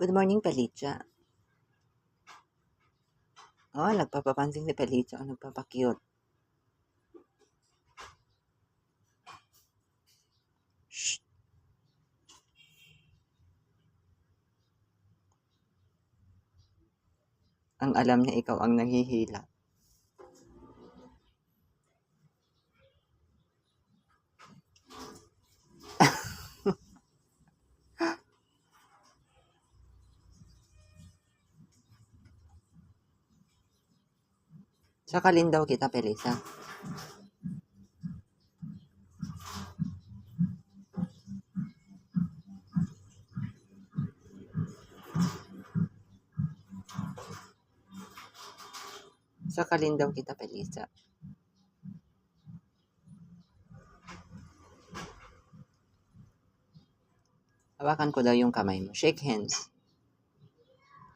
Good morning, Palitza. Oh, nagpapapansin si Palitza. Oh, nagpapakyut. Shh. Ang alam niya ikaw ang naghihila. Sakalin daw kita, Pelisa. Sakalin daw kita, Pelisa. Hawakan ko daw yung kamay mo. Shake hands.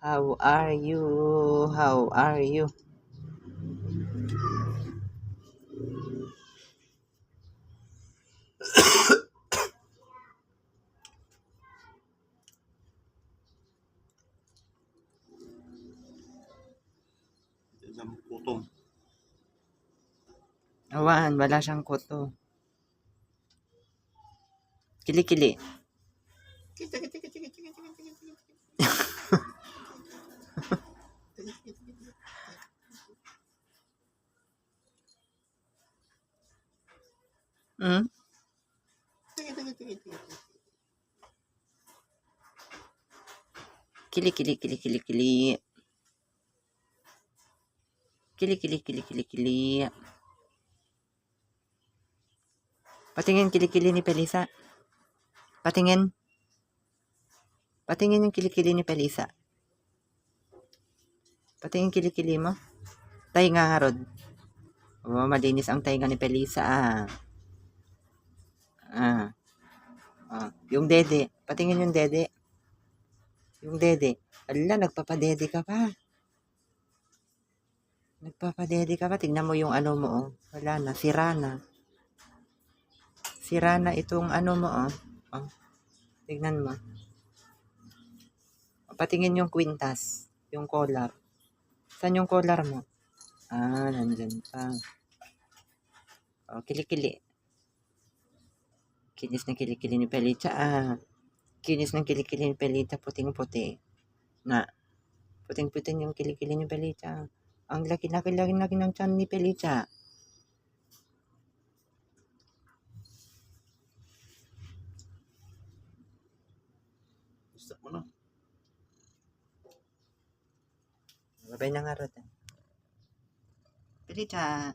How are you? How are you? Kutom. Awan, wala siyang kuto. Kili-kili. Hmm? Kili-kili, kili-kili, kili. Kili-kili, kili-kili, kili. Patingin kili-kili ni Pelisa. Patingin. Patingin yung kili-kili ni Pelisa. Patingin kili-kili mo. Tainga nga rod. Oh, malinis ang tainga ni Pelisa. Yung dede. Patingin yung dede. Yung dede. Ala, nagpapadede ka pa. Nagpapadede ka pa. Tignan mo yung ano mo, oh. Wala na. Sira na. Sira na itong ano mo, oh. Oh. Tignan mo. Patingin yung kwintas. Yung collar. Saan yung collar mo? Nandyan pa. Oh, kili-kili. Kinis ng kili-kili ni Pelita. Kinis ng kili-kili ni Pelita. Puting-puti. Na. Puting-puting yung kili-kili ni Pelita. Ang laki-laki ng tiyan ni Pelita. Stop mo na. Babay na nga rod. Pelita.